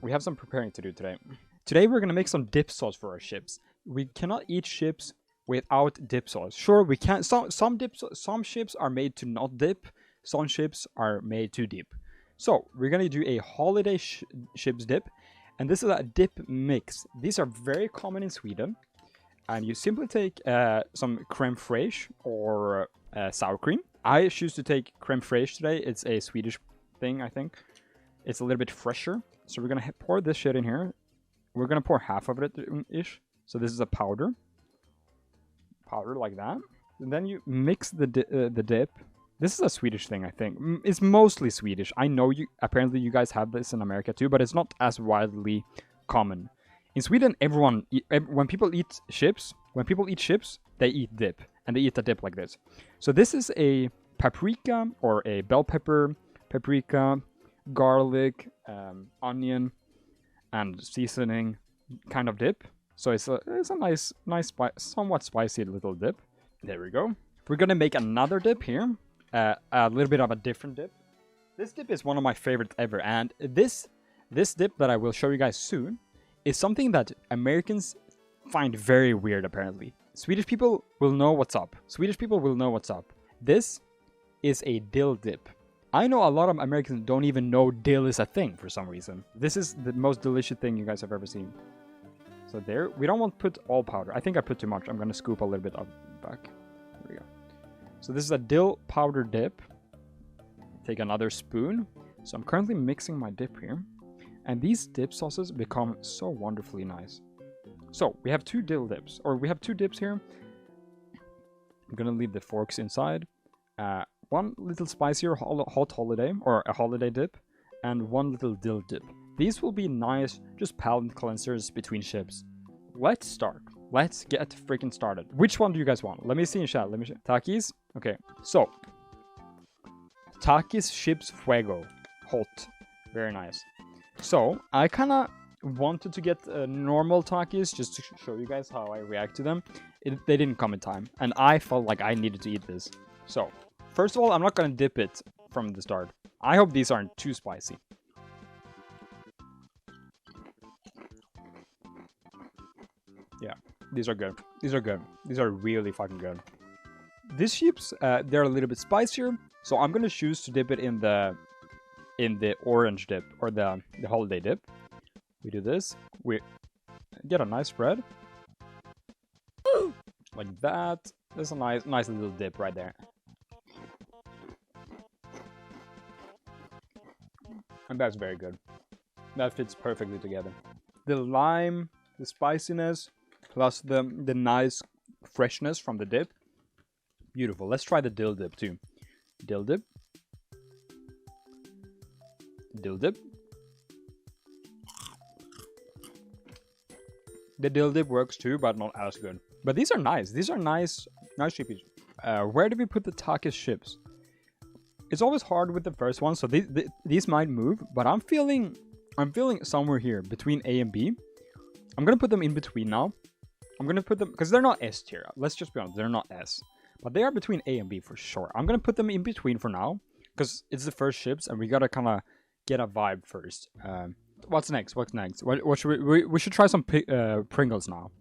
we have some preparing to do today. Today we're gonna make some dip sauce for our chips. We cannot eat chips without dip sauce. Sure, we can. Some chips are made to not dip. Some chips are made to dip. So we're gonna do a holiday chips dip, and this is a dip mix. These are very common in Sweden, and you simply take some creme fraiche or sour cream. I choose to take creme fraiche today. It's a Swedish thing, I think. It's a little bit fresher. So we're gonna pour this shit in here. We're gonna pour half of it ish. So this is a powder like that. And then you mix the dip. This is a Swedish thing, I think. It's mostly Swedish. I know apparently you guys have this in America too, but it's not as widely common. In Sweden, when people eat chips, they eat dip, and they eat the dip like this. So this is a paprika or a bell pepper, paprika, garlic, onion, and seasoning kind of dip. So it's a nice, somewhat spicy little dip. There we go. We're gonna make another dip here, a little bit of a different dip. This dip is one of my favorites ever, and this dip that I will show you guys soon is something that Americans find very weird. Apparently, Swedish people will know what's up. This is a dill dip. I know a lot of Americans don't even know dill is a thing for some reason. This is the most delicious thing you guys have ever seen. So there, we don't want to put all powder. I think I put too much. I'm going to scoop a little bit of back. There we go. So this is a dill powder dip. Take another spoon. So I'm currently mixing my dip here. And these dip sauces become so wonderfully nice. So we have two dill dips, or we have two dips here. I'm going to leave the forks inside. One little spicier hot holiday, or a holiday dip, and one little dill dip. These will be nice, just palate cleansers between chips. Let's start. Let's get freaking started. Which one do you guys want? Let me see in chat. Let me see. Takis? Okay, so. Takis chips fuego. Hot. Very nice. So, I kind of wanted to get normal Takis just to show you guys how I react to them. They didn't come in time, and I felt like I needed to eat this. So, first of all, I'm not going to dip it from the start. I hope these aren't too spicy. Yeah, these are good. These are good. These are really fucking good. These chips, they're a little bit spicier, so I'm gonna choose to dip it in the orange dip or the holiday dip. We do this. We get a nice spread, like that. That's a nice little dip right there. And that's very good. That fits perfectly together. The lime, the spiciness, plus the nice freshness from the dip. Beautiful. Let's try the dill dip too. Dill dip. Dill dip. The dill dip works too, but not as good. But these are nice. These are nice chippies. Where do we put the Takis chips? It's always hard with the first one, so these might move, but I'm feeling somewhere here between A and B. I'm gonna put them in between now. I'm gonna put them because they're not S tier. Let's just be honest, they're not S, but they are between A and B for sure. I'm gonna put them in between for now because it's the first chips, and we gotta kind of get a vibe first. What's next? What's next? What should we should try some Pringles now.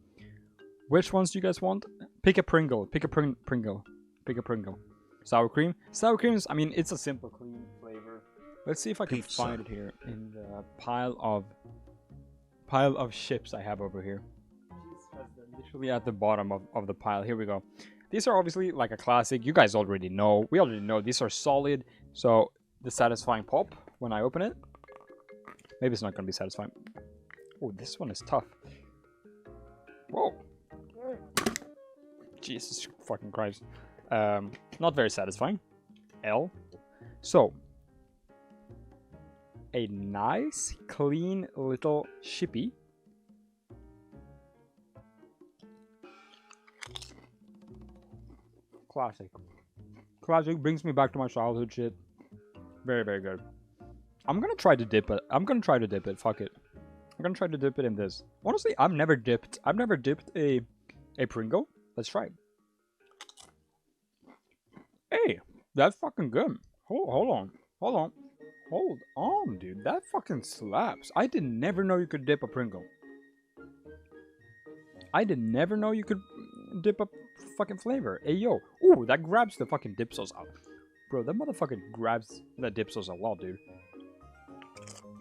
Which ones do you guys want? Pick a Pringle. Pick a Pringle. Pick a Pringle. Sour cream. Sour cream is, I mean, it's a simple, clean flavor. Let's see if I can find it here in the pile of chips I have over here. They're literally at the bottom of the pile. Here we go. These are obviously like a classic. You guys already know. We already know these are solid. So the satisfying pop when I open it. Maybe it's not going to be satisfying. Oh, this one is tough. Whoa. Jesus fucking Christ. Not very satisfying. L. So, a nice, clean little chippy. Classic. Classic. Brings me back to my childhood shit. Very, very good. I'm gonna try to dip it. Fuck it. I'm gonna try to dip it in this. Honestly, I've never dipped a Pringle. Let's try it. Hey, that's fucking good. Hold on. Hold on, dude. That fucking slaps. I did never know you could dip a Pringle. I did never know you could dip a fucking flavor. Hey, yo. Ooh, that grabs the fucking dip sauce out. Bro, that motherfucker grabs that dip sauce a lot, dude.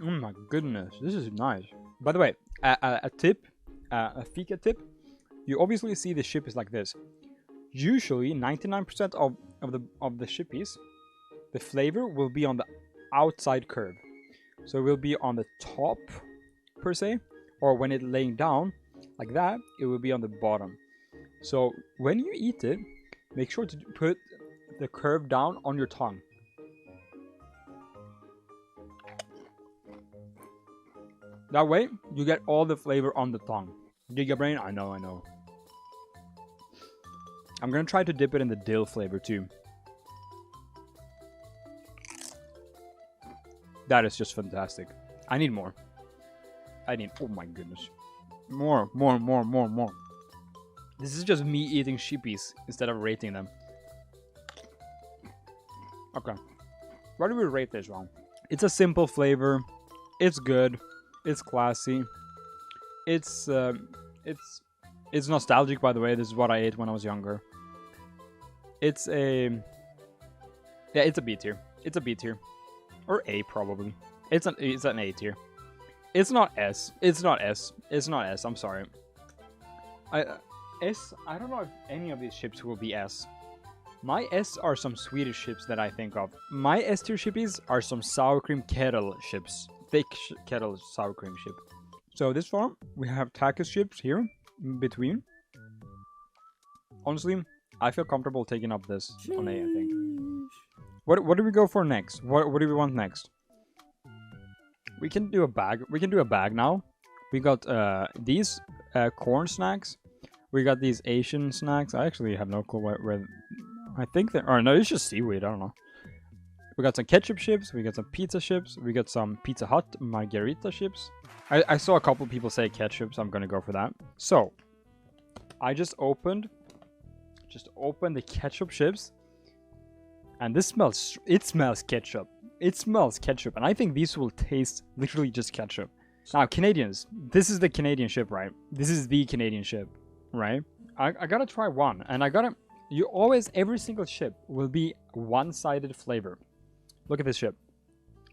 Oh my goodness. This is nice. By the way, a tip, a Fika tip. You obviously see the ship is like this. Usually, 99% of the shippies, the flavor will be on the outside curve. So it will be on the top, per se. Or when it's laying down, like that, it will be on the bottom. So when you eat it, make sure to put the curve down on your tongue. That way, you get all the flavor on the tongue. Gigabrain? I know. I'm gonna try to dip it in the dill flavor too. That is just fantastic. I need more. Oh my goodness. More. This is just me eating sheepies instead of rating them. Okay. Why do we rate this wrong? It's a simple flavor. It's good. It's classy. It's nostalgic, by the way. This is what I ate when I was younger. It's a... Yeah, it's a B tier. It's a B tier. Or A, probably. It's an A tier. It's not S. It's not S. It's not S. I'm sorry. I don't know if any of these chips will be S. My S are some Swedish chips that I think of. My S tier chippies are some sour cream kettle chips. Thick kettle sour cream chip. So this far, we have Takis chips here in between. Honestly, I feel comfortable taking up this on A, I think. What do we go for next? What do we want next? We can do a bag. We can do a bag now. We got these corn snacks. We got these Asian snacks. I actually have no clue where I think they're... Oh, no, it's just seaweed. I don't know. We got some ketchup chips. We got some pizza chips. We got some Pizza Hut margarita chips. I saw a couple people say ketchup, so I'm going to go for that. So, I just opened the ketchup chips. And this smells... It smells ketchup. It smells ketchup. And I think these will taste literally just ketchup. Now, Canadians. This is the Canadian chip, right? This is the Canadian chip, right? I gotta try one. And I gotta... You always... Every single chip will be one-sided flavor. Look at this chip.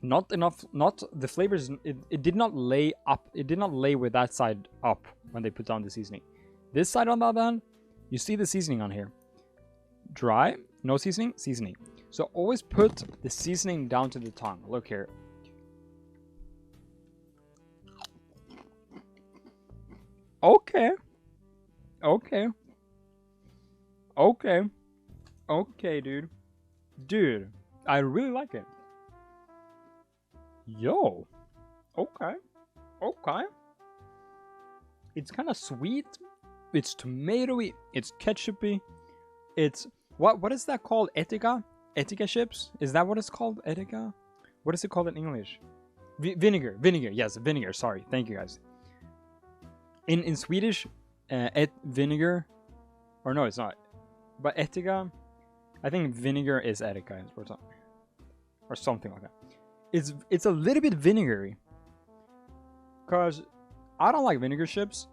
Not enough... Not... The flavors... It did not lay up... It did not lay with that side up when they put down the seasoning. This side on the other hand, you see the seasoning on here. Dry... No seasoning? Seasoning. So always put the seasoning down to the tongue. Look here. Okay. Okay. Okay. Okay, dude. Dude, I really like it. Yo. Okay. Okay. It's kind of sweet. It's tomatoey. It's ketchupy. It's... What is that called? Etika? Etika chips? Is that what it's called? Etika? What is it called in English? Vinegar. Vinegar. Yes, vinegar. Sorry. Thank you, guys. In Swedish, vinegar... Or no, it's not. But etika... I think vinegar is etika. Or something like that. It's a little bit vinegary. Because I don't like vinegar chips.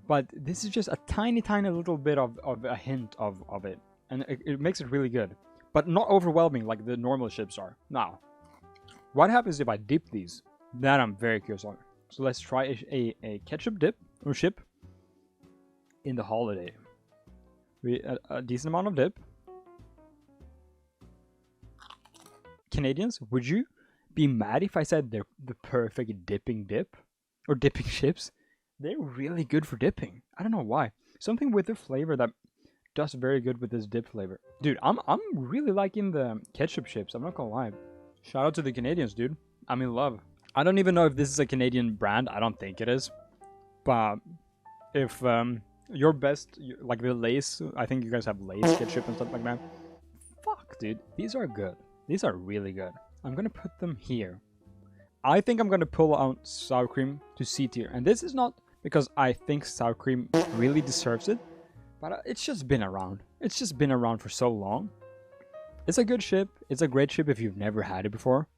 But this is just a tiny little bit of a hint of it. And it makes it really good. But not overwhelming like the normal chips are. Now, what happens if I dip these? That I'm very curious on. So let's try a ketchup dip or chip in the holiday. A decent amount of dip. Canadians, would you be mad if I said they're the perfect dipping dip? Or dipping chips? They're really good for dipping. I don't know why. Something with the flavor that does very good with this dip flavor. Dude, I'm really liking the ketchup chips. I'm not gonna lie. Shout out to the Canadians, dude. I'm in love. I don't even know if this is a Canadian brand. I don't think it is. But if your best, like the Lays, I think you guys have Lays ketchup and stuff like that. Fuck, dude. These are good. These are really good. I'm gonna put them here. I think I'm gonna pull out sour cream to C tier. And this is not because I think sour cream really deserves it, but it's just been around. It's just been around for so long. It's a good chip. It's a great chip if you've never had it before.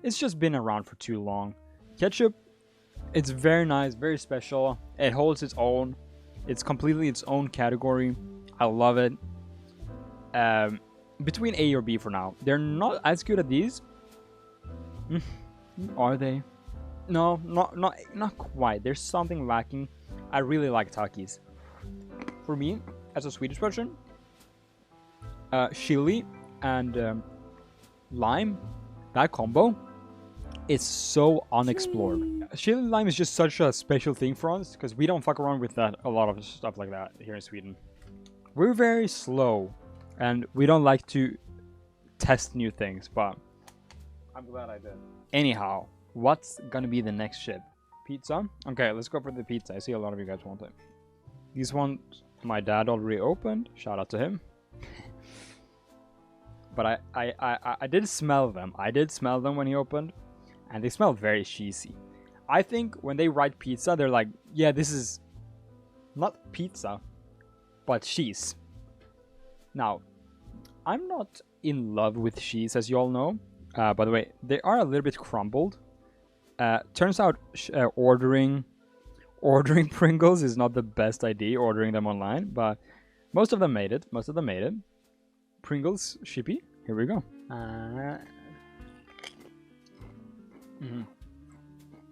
it's just been around for too long. Ketchup, it's very nice, very special. It holds its own. It's completely its own category. I love it. Between A or B for now. They're not as good at these. Are they? No, not quite. There's something lacking. I really like Takis. For me, as a Swedish person, chili and lime, that combo is so unexplored. Chili and lime is just such a special thing for us because we don't fuck around with that a lot of stuff like that here in Sweden. We're very slow and we don't like to test new things, but I'm glad I did. Anyhow, what's gonna be the next ship? Pizza? Okay, let's go for the pizza. I see a lot of you guys want it. These ones my dad already opened. Shout out to him. But I did smell them. I did smell them when he opened, and they smell very cheesy. I think when they write pizza, they're like, yeah, this is not pizza, but cheese. Now, I'm not in love with cheese, as you all know. By the way, they are a little bit crumbled. Turns out ordering Pringles is not the best idea, ordering them online, but most of them made it. Pringles shippy. Here we go.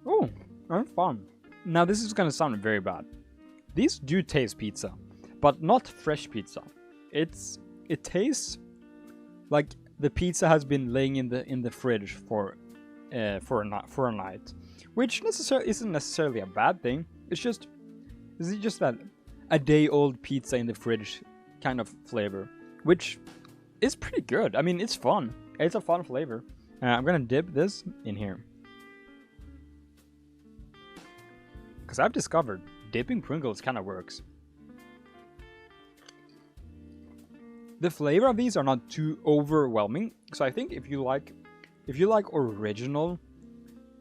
Oh, that's fun. Now this is gonna sound very bad. These do taste pizza, but not fresh pizza. It tastes like the pizza has been laying in the fridge for a night, which isn't necessarily a bad thing. It's just that a day old pizza in the fridge kind of flavor, which is pretty good. I mean, it's fun. It's a fun flavor. I'm gonna dip this in here because I've discovered dipping Pringles kind of works. The flavor of these are not too overwhelming, so I think if you like original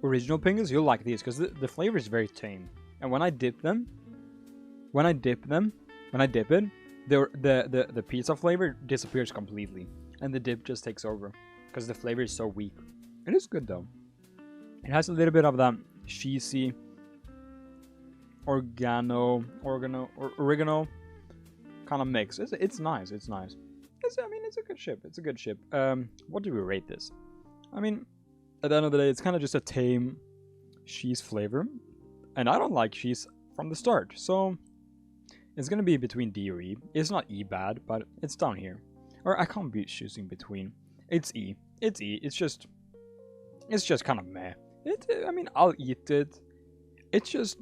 Pringles, you'll like these because the flavor is very tame. And when I dip it, the pizza flavor disappears completely, and the dip just takes over because the flavor is so weak. It is good though. It has a little bit of that cheesy oregano kind of mix. It's nice. It's nice. It's a good ship. It's a good ship. What do we rate this? I mean, at the end of the day, it's kind of just a tame cheese flavor, and I don't like cheese from the start, so it's gonna be between D or E. It's not E bad, but it's down here, or I can't be choosing between. It's E. It's E. It's just kind of meh. I'll eat it. It's just,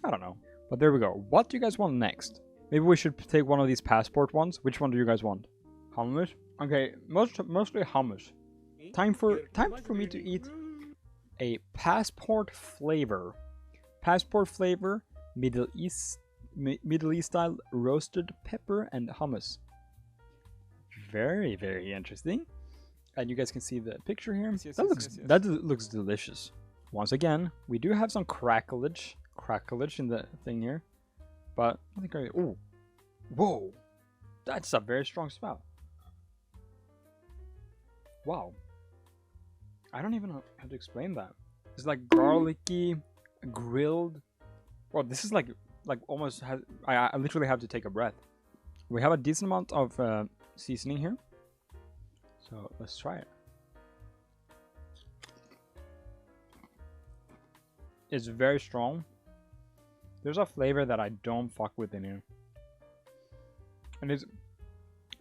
I don't know. But there we go. What do you guys want next? Maybe we should take one of these passport ones. Which one do you guys want? Hummus? Okay, mostly hummus. Time for me to eat a passport flavor. Passport flavor, Middle East style roasted pepper and hummus. Very, very interesting. And you guys can see the picture here. Yes, that looks delicious. Once again, we do have some crackleage in the thing here. But I think whoa, that's a very strong smell. Wow, I don't even know how to explain that. It's like garlicky, grilled. Well, this is like almost has. I literally have to take a breath. We have a decent amount of seasoning here, so let's try it. It's very strong. There's a flavor that I don't fuck with in here. And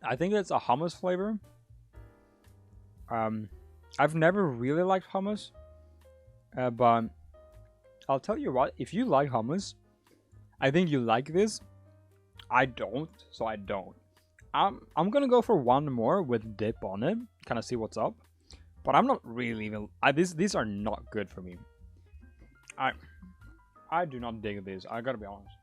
I think it's a hummus flavor. I've never really liked hummus. But I'll tell you what, if you like hummus, I think you like this. I don't, so I don't. I'm gonna go for one more with dip on it, kind of see what's up. But I'm not really even. These are not good for me. I do not dig these. I gotta be honest.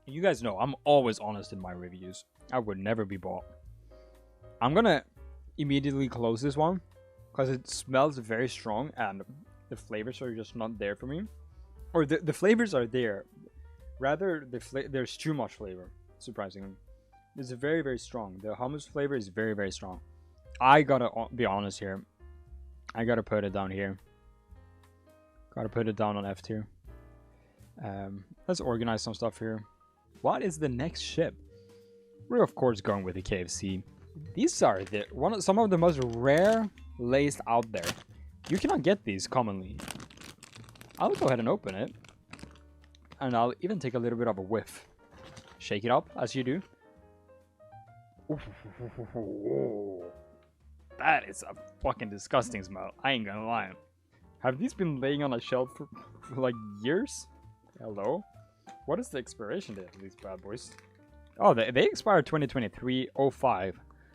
You guys know I'm always honest in my reviews. I would never be bought. I'm gonna immediately close this one because it smells very strong and the flavors are just not there for me. Or the flavors are there. Rather, there's too much flavor, surprisingly. It's very, very strong. The hummus flavor is very, very strong. I gotta be honest here. I gotta put it down here. Gotta put it down on F tier. Let's organize some stuff here. What is the next ship? We're of course going with the KFC. These are some of the most rare Lays out there. You cannot get these commonly. I'll go ahead and open it. And I'll even take a little bit of a whiff. Shake it up as you do. Ooh. That is a fucking disgusting smell. I ain't gonna lie. Have these been laying on a shelf for like years? Hello? What is the expiration date of these bad boys? Oh, they expired 2023-05.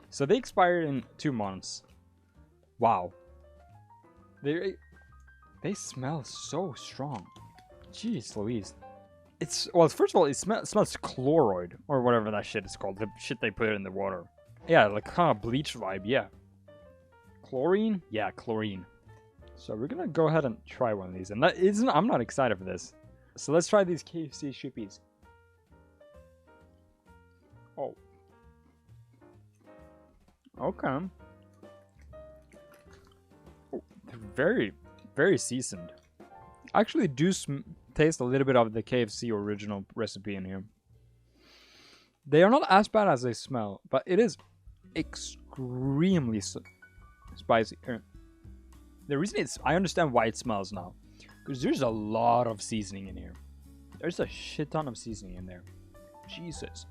So they expired in 2 months. Wow. They smell so strong. Jeez Louise. Well, first of all, it smells chloroid, or whatever that shit is called. The shit they put in the water. Yeah, like kind of bleach vibe, yeah. Chlorine? Yeah, chlorine. So we're gonna go ahead and try one of these. And I'm not excited for this. So let's try these KFC shippies. Oh. Okay. Oh, they're very, very seasoned. I actually do taste a little bit of the KFC original recipe in here. They are not as bad as they smell, but it is extremely spicy. The reason I understand why it smells now, because there's a lot of seasoning in here. There's a shit ton of seasoning in there. Jesus.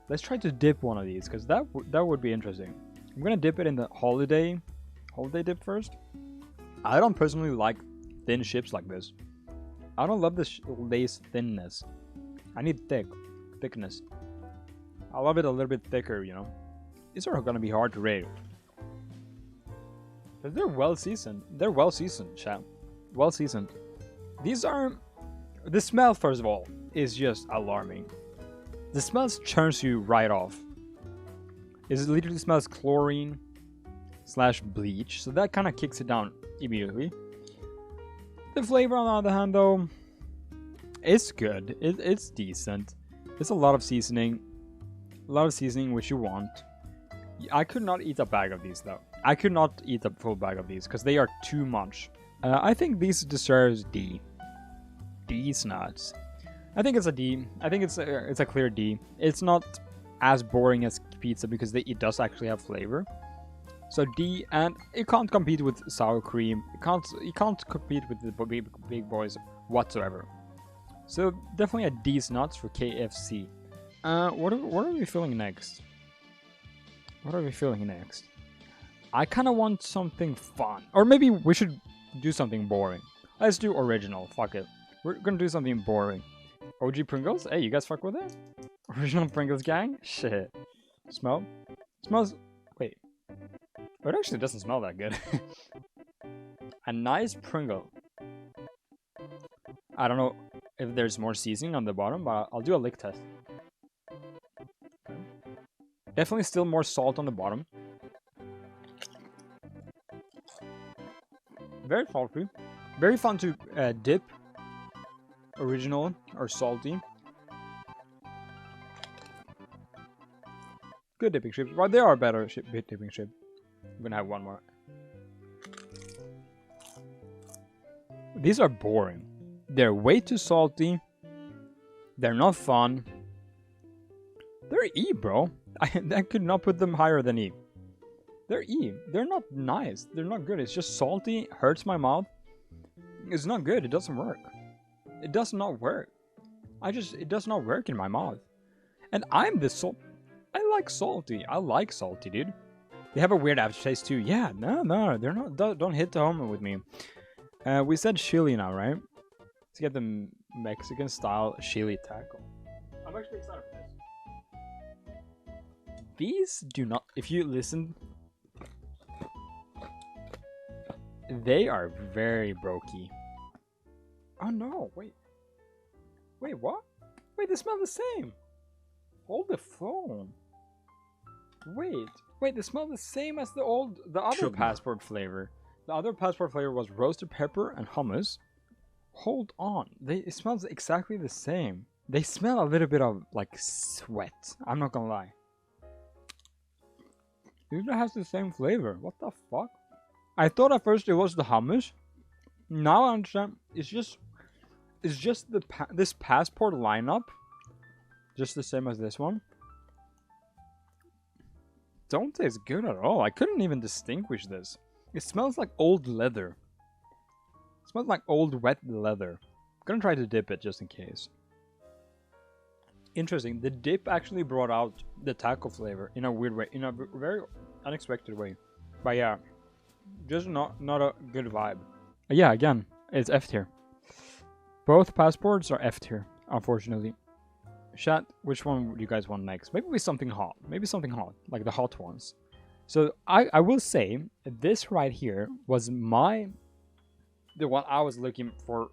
Let's try to dip one of these, because that would be interesting. I'm gonna dip it in the holiday dip first. I don't personally like thin chips like this. I don't love this Lay's thinness. I need thickness. I love it a little bit thicker, you know. These are gonna be hard to rate. But they're well seasoned. They're well seasoned, chat. Well seasoned. These are... The smell, first of all, is just alarming. The smell turns you right off. It literally smells chlorine / bleach. So that kind of kicks it down immediately. The flavor, on the other hand, though, it's good. It's decent. It's a lot of seasoning. A lot of seasoning, which you want. I could not eat a bag of these, though. I could not eat a full bag of these, because they are too much. I think these deserves D. D's nuts. I think it's a D. I think it's a clear D. It's not as boring as pizza, because it does actually have flavor. So D, and it can't compete with sour cream. It can't compete with the big boys whatsoever. So definitely a D's nuts for KFC. What are we feeling next? What are we feeling next? I kind of want something fun, or maybe we should do something boring. Let's do original. Fuck it. We're gonna do something boring. OG Pringles? Hey, you guys fuck with it? Original Pringles gang? Shit. Smells. Wait. Oh, it actually doesn't smell that good. A nice Pringle. I don't know if there's more seasoning on the bottom, but I'll do a lick test. Okay. Definitely still more salt on the bottom. Very salty. Very fun to dip. Original or salty. Good dipping chips. Well, there are better dipping chips. I'm gonna have one more. These are boring. They're way too salty. They're not fun. They're E, bro. I could not put them higher than E. They're E. They're not nice. They're not good. It's just salty. Hurts my mouth. It's not good. It doesn't work. It does not work. It does not work in my mouth. And I'm the salt. I like salty. I like salty, dude. They have a weird aftertaste too. Yeah, no, they're not. Don't hit the home with me. We said chili now, right? Let's get the Mexican style chili taco. I'm actually excited for this. These do not. If you listen, they are very brokey. Oh no! Wait, what? Wait, they smell the same. Hold the phone. Wait, they smell the same as the other passport flavor. The other passport flavor was roasted pepper and hummus. Hold on, it smells exactly the same. They smell a little bit of like sweat. I'm not gonna lie. It has the same flavor. What the fuck? I thought at first it was the hummus. Now I understand. It's just this passport lineup, just the same as this one. Don't taste good at all. I couldn't even distinguish this. It smells like old leather. It smells like old wet leather. I'm gonna try to dip it just in case. Interesting. The dip actually brought out the taco flavor in a weird way, in a very unexpected way. But yeah, just not a good vibe. Yeah, again, it's F tier. Both passports are F tier, unfortunately. Chat, which one would you guys want next? Maybe something hot. Maybe something hot, like the hot ones. So I will say this right here was the one I was looking forward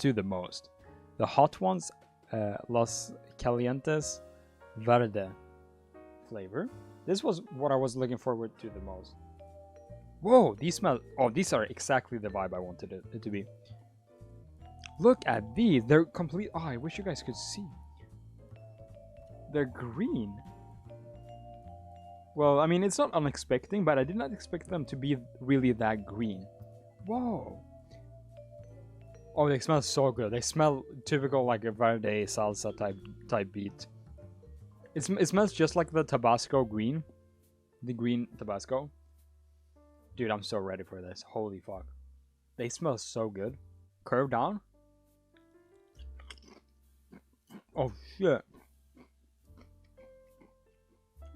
to the most. The hot ones, Los Calientes Verde flavor. This was what I was looking forward to the most. Whoa, these smell. Oh, these are exactly the vibe I wanted it to be. Look at these. They're complete. Oh, I wish you guys could see. They're green. Well, I mean, it's not unexpected, but I did not expect them to be really that green. Whoa. Oh, they smell so good. They smell typical like a verde salsa type beat. It smells just like the Tabasco green. The green Tabasco. Dude, I'm so ready for this. Holy fuck. They smell so good. Curve down. Oh shit.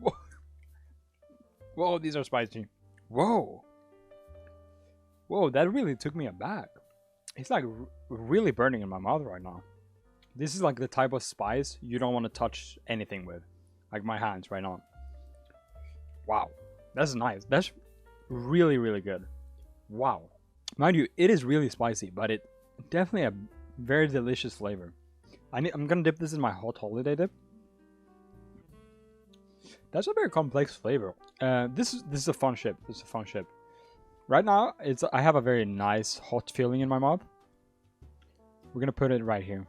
Whoa. Whoa, these are spicy. Whoa. Whoa, that really took me aback. It's like really burning in my mouth right now. This is like the type of spice you don't want to touch anything with. Like my hands right now. Wow. That's nice. That's really, really good. Wow. Mind you, it is really spicy, but it definitely a very delicious flavor. I'm gonna dip this in my hot holiday dip. That's a very complex flavor. This is a fun chip. This is a fun chip. Right now, I have a very nice hot feeling in my mouth. We're gonna put it right here.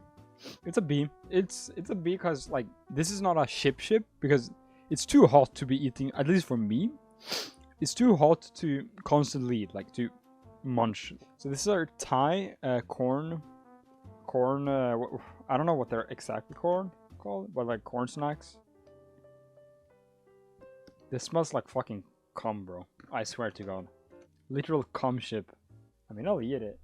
It's a B. It's a B because like this is not a chip because it's too hot to be eating. At least for me, it's too hot to constantly eat, like to munch. So this is our Thai corn. I don't know what they're exactly called, but like corn snacks. This smells like fucking cum, bro. I swear to God. Literal cum chip. I mean, I'll eat it.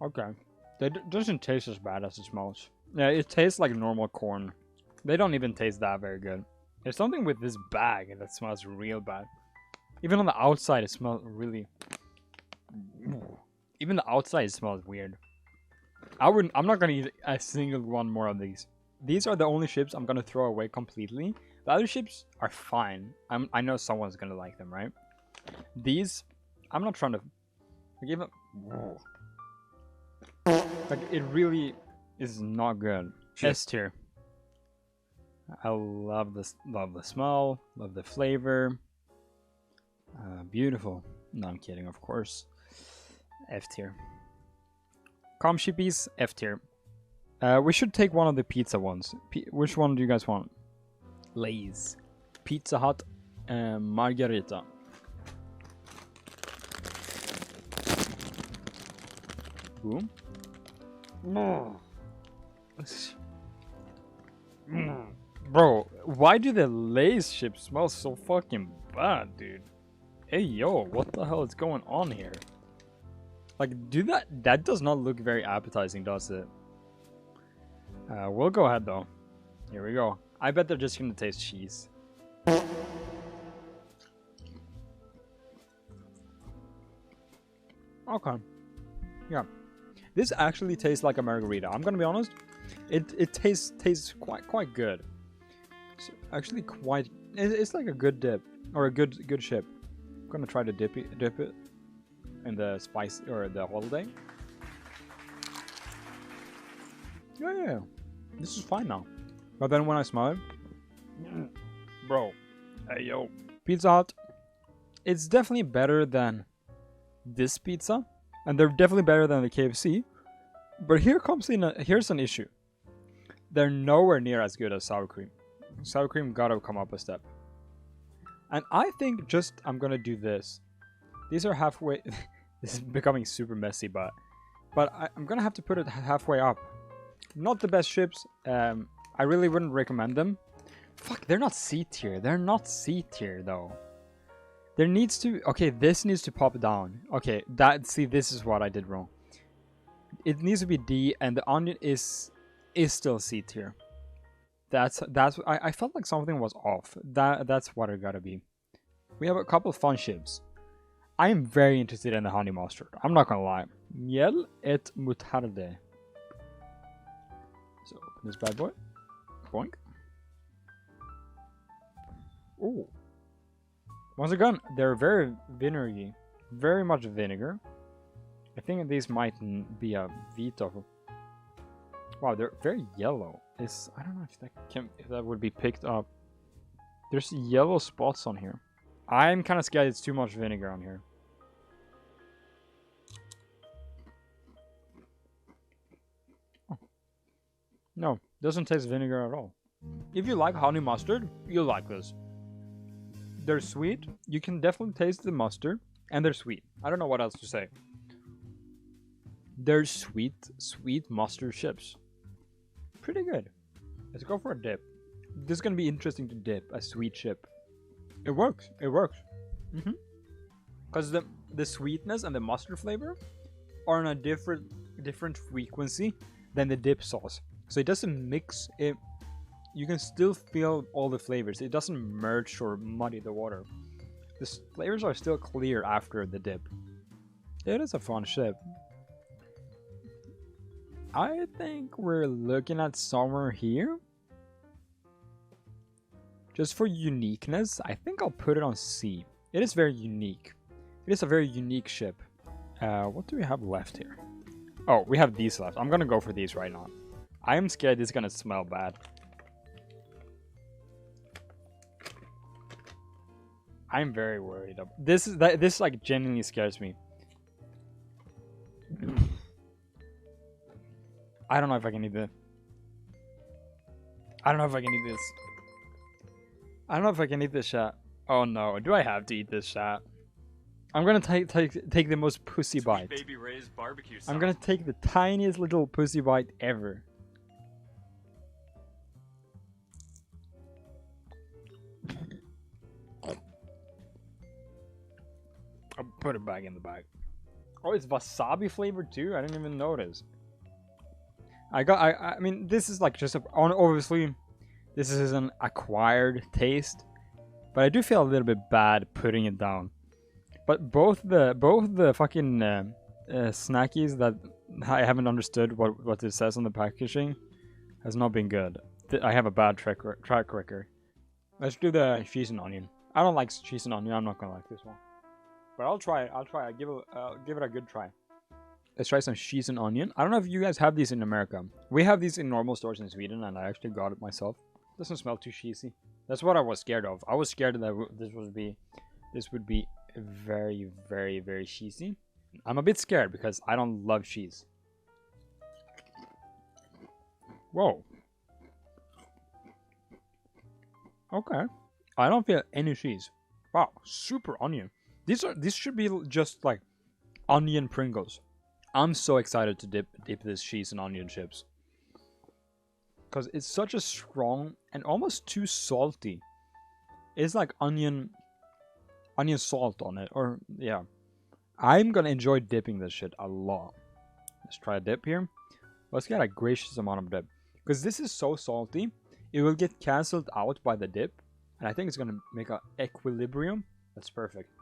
Okay. It doesn't taste as bad as it smells. Yeah, it tastes like normal corn. They don't even taste that very good. There's something with this bag that smells real bad. Even on the outside, it smells really... Even the outside smells weird. I'm not gonna eat a single one more of these. These are the only chips I'm gonna throw away completely. The other chips are fine. I know someone's gonna like them, right? These, I'm not trying to give them. Like it really is not good. S tier. I love this. Love the smell. Love the flavor. Beautiful. No, I'm kidding. Of course. F tier. Com chippies. F tier. We should take one of the pizza ones. Which one do you guys want? Lays. Pizza Hut. Margarita. Boom. Bro, why do the Lays chips smell so fucking bad, dude? Hey, yo, what the hell is going on here? Like, that does not look very appetizing, does it? We'll go ahead, though. Here we go. I bet they're just gonna taste cheese. Okay. Yeah. This actually tastes like a margarita. I'm gonna be honest. It tastes quite good. It's actually quite. It's like a good dip or a good chip. I'm gonna try to dip it in the spice or the holiday. Yeah. This is fine now. But then when I smell it, bro, hey yo, Pizza Hut. It's definitely better than this pizza, and they're definitely better than the KFC. But here's an issue. they're nowhere near as good as sour cream. Sour cream gotta come up a step. And I think just I'm gonna do this. These are halfway. This is becoming super messy, but I'm gonna have to put it halfway up. Not the best chips. I really wouldn't recommend them. Fuck, they're not C tier. They're not C tier though. There needs to. Okay, this needs to pop down. Okay, see, this is what I did wrong. It needs to be D, and the onion is still C tier. That's I felt like something was off. That's what it gotta be. We have a couple of fun chips. I am very interested in the honey mustard. I'm not gonna lie. Miel et moutarde. So open this bad boy. Boink. Ooh. Once again, they're very vinegary. Very much vinegar. I think these might be a Vito. Wow, they're very yellow. I don't know if that would be picked up. There's yellow spots on here. I'm kind of scared it's too much vinegar on here. Oh. No, doesn't taste vinegar at all. If you like honey mustard, you'll like this. They're sweet. You can definitely taste the mustard, and they're sweet. I don't know what else to say. They're sweet mustard chips. Pretty good. Let's go for a dip. This is gonna be interesting to dip a sweet chip. It works. It works. Because the sweetness and the mustard flavor are on a different frequency than the dip sauce. So it doesn't mix it. You can still feel all the flavors. It doesn't merge or muddy the water. The flavors are still clear after the dip. It is a fun chip. I think we're looking at somewhere here. Just for uniqueness, I think I'll put it on C. It is very unique. It is a very unique chip. What do we have left here? Oh, we have these left. I'm gonna go for these right now. I am scared this is gonna smell bad. I'm very worried. This like genuinely scares me. I don't know if I can eat this. I don't know if I can eat this. I don't know if I can eat this shot. Oh no, do I have to eat this shot? I'm gonna take the most pussy bite. Baby Ray's barbecue sauce. I'm gonna take the tiniest little pussy bite ever. I'll put it back in the bag. Oh, it's wasabi flavored too? I didn't even notice. I mean, this is like just obviously this is an acquired taste, but I do feel a little bit bad putting it down. But both the fucking snackies that I haven't understood what it says on the packaging has not been good. I have a bad track record. Let's do the cheese and onion. I don't like cheese and onion. I'm not gonna like this one, but I'll try it. I'll give it a good try. Let's try some cheese and onion. I don't know if you guys have these in America. We have these in normal stores in Sweden, and I actually got it myself. Doesn't smell too cheesy. That's what I was scared of. I was scared that this would be very, very, very cheesy. I'm a bit scared because I don't love cheese. Whoa. Okay. I don't feel any cheese. Wow, super onion. These should be just like onion Pringles. I'm so excited to dip this cheese and onion chips. Because it's such a strong and almost too salty. It's like onion salt on it. Or, yeah. I'm going to enjoy dipping this shit a lot. Let's try a dip here. Let's get a gracious amount of dip. Because this is so salty, it will get cancelled out by the dip. And I think it's going to make an equilibrium. That's perfect.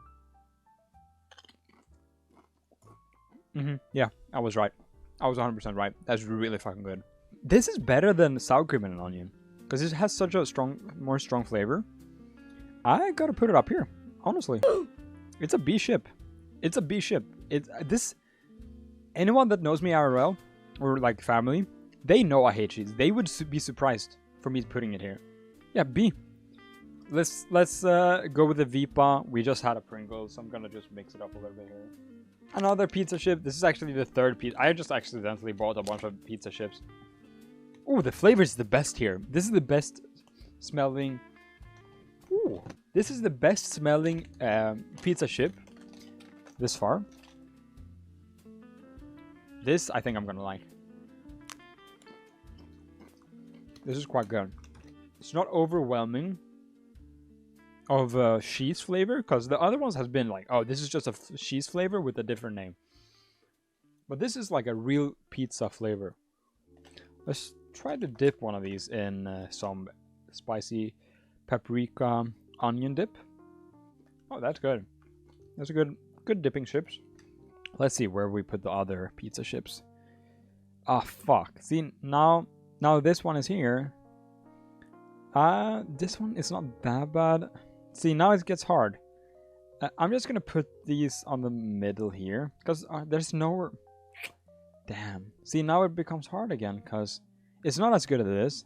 Yeah, I was right. I was 100% right. That's really fucking good. This is better than sour cream and onion. Because it has such a more strong flavor. I gotta put it up here. Honestly. It's a B ship. It's a B ship. Anyone that knows me IRL, or like family, they know I hate cheese. They would be surprised for me putting it here. Yeah, B. Let's go with the Vipa. We just had a Pringles, so I'm gonna just mix it up a little bit here. Another pizza chip. This is actually the third pizza. I just accidentally bought a bunch of pizza chips. Oh, the flavor is the best here. This is the best smelling. Ooh, this is the best smelling pizza chip this far. This I think I'm gonna like. This is quite good. It's not overwhelming of cheese flavor, because the other ones has been like, oh, this is just a cheese flavor with a different name. But this is like a real pizza flavor. Let's try to dip one of these in some spicy paprika onion dip. Oh, that's good. That's a good dipping chips. Let's see where we put the other pizza chips. Ah, fuck. See, now this one is here. This one is not that bad. See, now it gets hard. I'm just gonna put these on the middle here, because there's nowhere. Damn. See, now it becomes hard again, because it's not as good as this.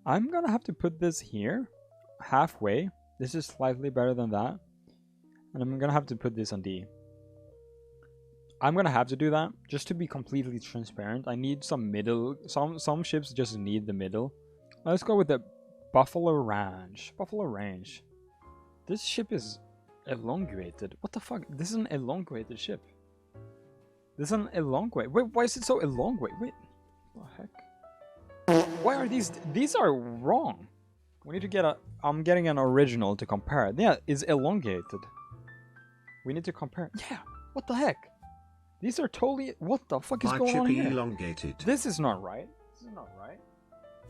I'm gonna have to put this here, halfway. This is slightly better than that. And I'm gonna have to put this on D. I'm gonna have to do that, just to be completely transparent. I need some middle. Some chips just need the middle. Let's go with the Buffalo Ranch. Buffalo Ranch. This chip is elongated. What the fuck? This is an elongated chip. This is an elongated. Wait, why is it so elongated? Wait, what the heck? Why are these? These are wrong. We need to get a. I'm getting an original to compare. Yeah, it's elongated. We need to compare. Yeah. What the heck? These are totally. What the fuck is going on here? Elongated. This is not right. This is not right.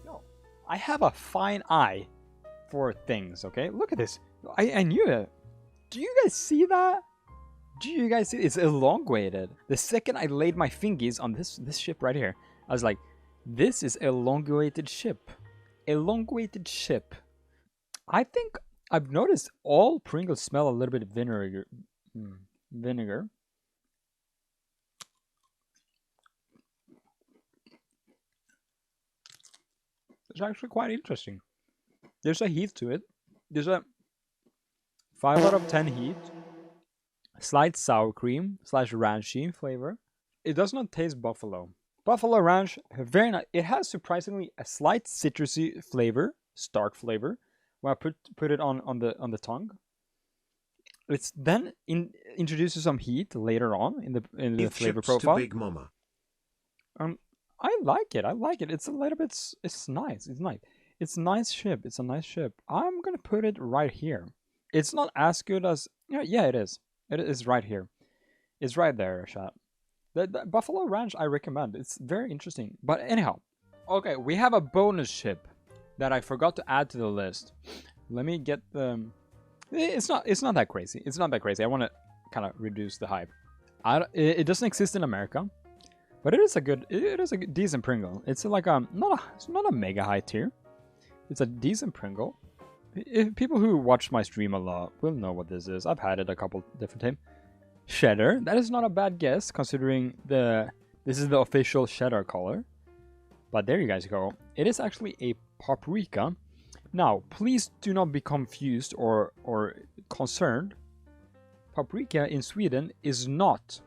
No. I have a fine eye for things. Okay, look at this. I knew it. Do you guys see that? Do you guys see? It's elongated. The second I laid my fingers on this ship right here, I was like, this is elongated ship. Elongated ship. I think I've noticed all Pringles smell a little bit of vinegar. Vinegar. It's actually quite interesting. There's a heat to it. There's a 5 out of 10 heat. Slight sour cream / ranchy flavor. It does not taste buffalo. Buffalo ranch, very nice. It has surprisingly a slight citrusy flavor, stark flavor. When I put it on the tongue, it's then introduces some heat later on in the flavor profile. To Big Mama. I like it. I like it. It's a little bit. It's nice. It's nice. It's a nice chip. It's a nice chip. I'm gonna put it right here. It's not as good as. Yeah, it is. It is right here. It's right there, chat. The Buffalo Ranch I recommend. It's very interesting. But anyhow, okay, we have a bonus chip that I forgot to add to the list. Let me get the. It's not that crazy. It's not that crazy. I want to kind of reduce the hype. It doesn't exist in America, but it is a decent Pringle. It's like it's not a mega high tier. It's a decent Pringle. People who watch my stream a lot will know what this is. I've had it a couple different times. Cheddar. That is not a bad guess considering this is the official cheddar color. But there you guys go. It is actually a paprika. Now, please do not be confused or concerned. Paprika in Sweden is not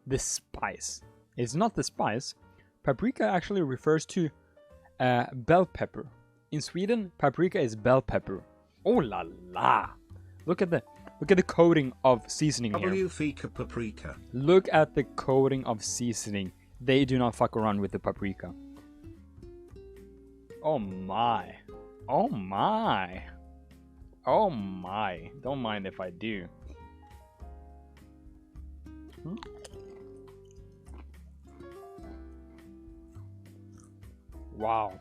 the spice. It's not the spice. Paprika actually refers to bell pepper. In Sweden, paprika is bell pepper. Oh la la! Look at the coating of seasoning here. YungFika paprika. Look at the coating of seasoning. They do not fuck around with the paprika. Oh my. Oh my. Oh my. Don't mind if I do. Wow.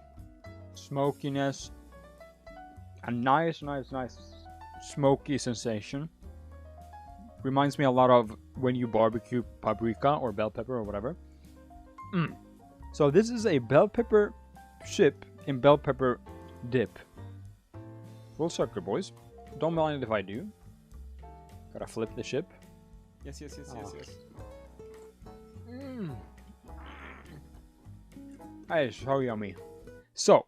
Smokiness. A nice smoky sensation. Reminds me a lot of when you barbecue paprika or bell pepper or whatever. So this is a bell pepper chip in bell pepper dip. Full circle, boys. Don't mind if I do. Gotta flip the chip. Yes. That is so yummy. So,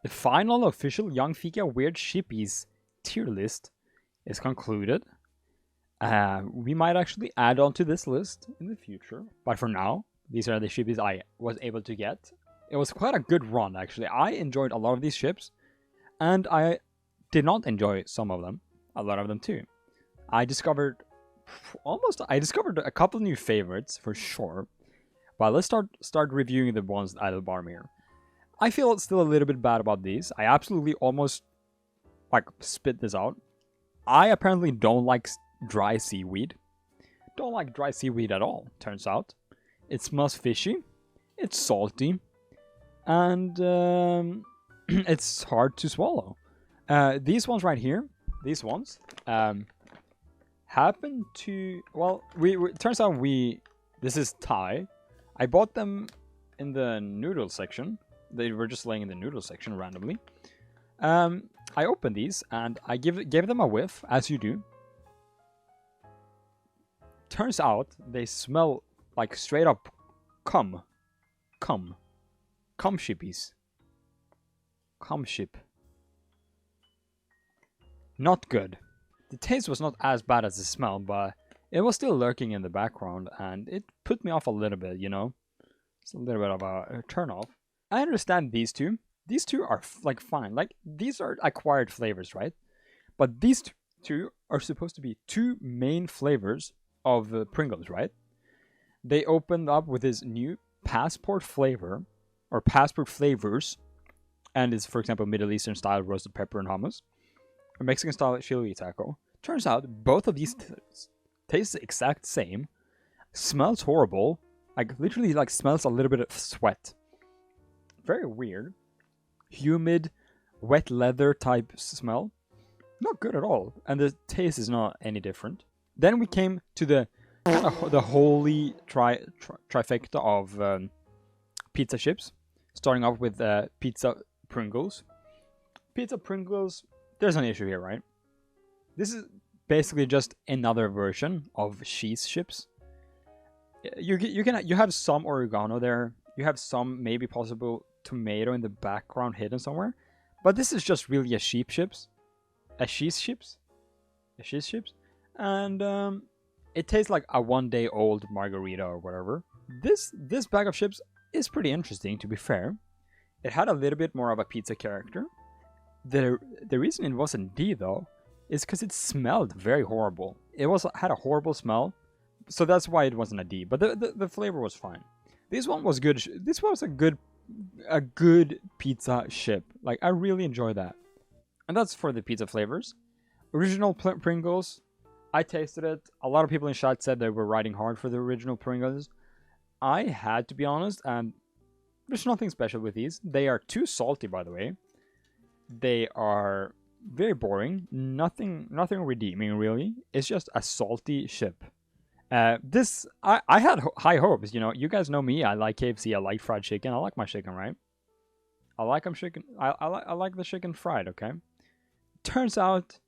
the final official YungFika Weird Shippies tier list is concluded. We might actually add on to this list in the future. But for now, these are the shippies I was able to get. It was quite a good run, actually. I enjoyed a lot of these chips, and I did not enjoy some of them. A lot of them too. I discovered a couple new favorites for sure. But let's start reviewing the ones at the bottom here. I feel still a little bit bad about these. I absolutely almost like spit this out. I apparently don't like dry seaweed. Don't like dry seaweed at all, turns out. It smells fishy. It's salty. And it's hard to swallow. These ones right here, these ones, happen to... Well, it turns out this is Thai. I bought them in the noodle section. They were just laying in the noodle section randomly. I opened these and I gave them a whiff, as you do. Turns out they smell like straight up cum shippies. Cum ship. Not good. The taste was not as bad as the smell, but it was still lurking in the background and it put me off a little bit, you know. It's a little bit of a turn off. I understand these two. These two are like fine. Like these are acquired flavors, right? But these two are supposed to be two main flavors of Pringles, right? They opened up with this new passport flavor or passport flavors, and it's, for example, Middle Eastern style roasted pepper and hummus, or Mexican style chili taco. Turns out both of these taste the exact same, smells horrible, like literally like smells a little bit of sweat. Very weird. Humid, wet leather type smell. Not good at all, and the taste is not any different. Then we came to the holy trifecta of pizza chips, starting off with pizza Pringles. Pizza Pringles, there's an issue here, right? This is basically just another version of cheese chips. You have some oregano there. You have some maybe possible tomato in the background hidden somewhere, but this is just really a cheese chips, and it tastes like a 1-day-old margarita or whatever. This bag of chips is pretty interesting, to be fair. It had a little bit more of a pizza character. The reason it wasn't D though is because it smelled very horrible. It had a horrible smell, so that's why it wasn't a D. But the flavor was fine. This one was good. This was a good pizza chip. Like, I really enjoy that. And that's for the pizza flavors. Original Pringles, I tasted it. A lot of people in chat said they were riding hard for the original Pringles. I had to be honest, and there's nothing special with these. They are too salty, by the way. They are very boring. Nothing redeeming, really. It's just a salty chip. I had high hopes, you know. You guys know me. I like KFC. I like fried chicken. I like my chicken, right? I like them chicken. I like the chicken fried. Okay. Turns out,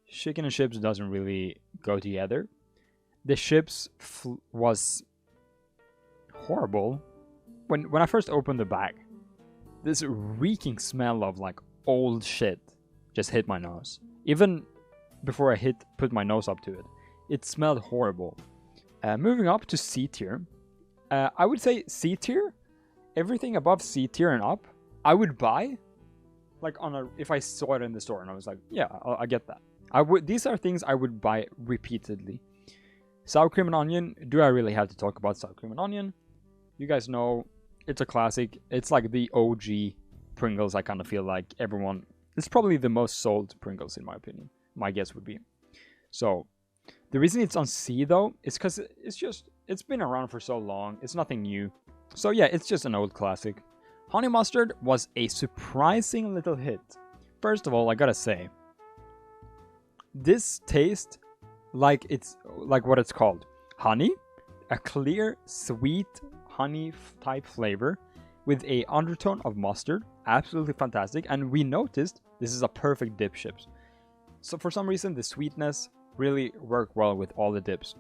chicken and chips doesn't really go together. The chips was horrible. When I first opened the bag, this reeking smell of like old shit just hit my nose. Even before I put my nose up to it. It smelled horrible. Moving up to C tier. I would say C tier. Everything above C tier and up, I would buy. Like if I saw it in the store and I was like, yeah, I get that. These are things I would buy repeatedly. Sour cream and onion. Do I really have to talk about sour cream and onion? You guys know it's a classic. It's like the OG Pringles. I kind of feel like everyone. It's probably the most sold Pringles in my opinion. My guess would be. So. The reason it's on C though is because it's been around for so long. It's nothing new. So yeah, it's just an old classic. Honey mustard was a surprising little hit. First of all, I gotta say, this tastes like it's like what it's called. Honey, a clear, sweet honey type flavor with a undertone of mustard. Absolutely fantastic. And we noticed this is a perfect dip chips. So for some reason, the sweetness really work well with all the dips.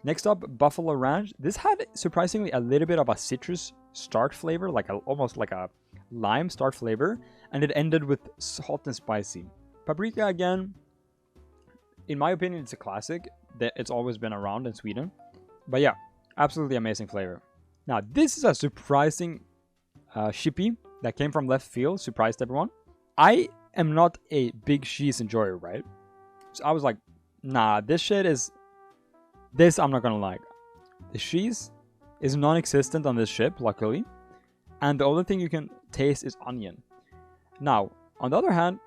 Next up, Buffalo Ranch. This had surprisingly a little bit of a citrus start flavor, like almost like a lime start flavor, and it ended with salt and spicy. Paprika again, in my opinion, it's a classic. It's always been around in Sweden, but yeah, absolutely amazing flavor. Now this is a surprising shippy that came from left field, surprised everyone. I am not a big cheese enjoyer, right? So I was like, nah, this I'm not gonna like. The cheese is non-existent on this ship, luckily. And the only thing you can taste is onion. Now, on the other hand,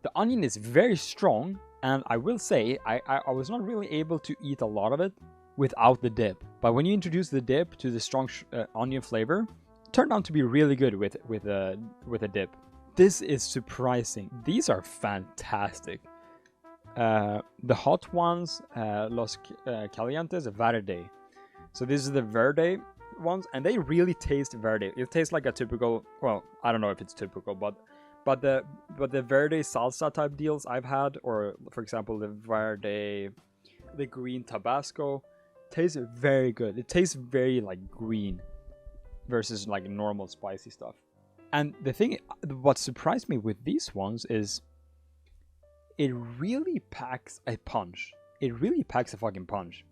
the onion is very strong, and I will say, I was not really able to eat a lot of it without the dip. But when you introduce the dip to the strong onion flavor, it turned out to be really good with a dip. This is surprising. These are fantastic. The hot ones, Los Calientes Verde. So this is the Verde ones, and they really taste Verde. It tastes like a typical, well, I don't know if it's typical, but the Verde salsa type deals I've had, or for example the Verde, the green Tabasco, tastes very good. It tastes very like green versus like normal spicy stuff. And the thing, what surprised me with these ones is it really packs a punch. It really packs a fucking punch.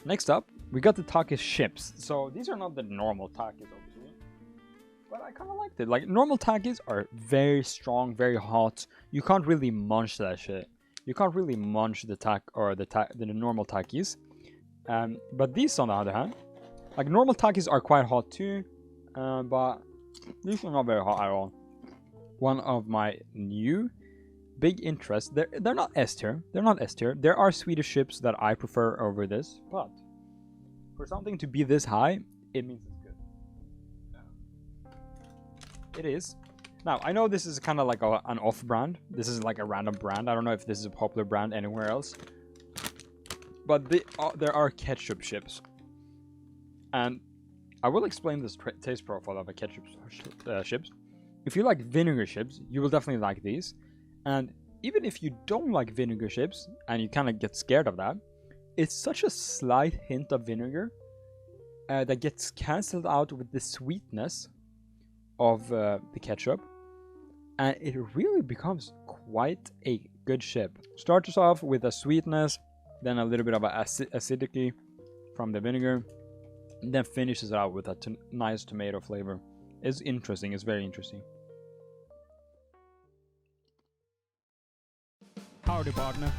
Next up, we got the Takis chips. So these are not the normal Takis, obviously, but I kind of liked it. Like, normal Takis are very strong, very hot. You can't really munch that shit. You can't really munch the normal Takis. But these, on the other hand, like, normal Takis are quite hot too, but these are not very hot at all. One of my new big interests, they're not S tier. They're not S tier. There are Swedish chips that I prefer over this, but for something to be this high, it means it's good. It is. Now, I know this is kind of like an off-brand. This is like a random brand. I don't know if this is a popular brand anywhere else. But there are ketchup chips. And I will explain this taste profile of a ketchup chips. If you like vinegar chips, you will definitely like these. And even if you don't like vinegar chips, and you kind of get scared of that, it's such a slight hint of vinegar that gets cancelled out with the sweetness of the ketchup. And it really becomes quite a good chip. Starts us off with a sweetness, then a little bit of acidity from the vinegar, and then finishes it out with a nice tomato flavor. It's interesting. It's very interesting. Howdy, partner.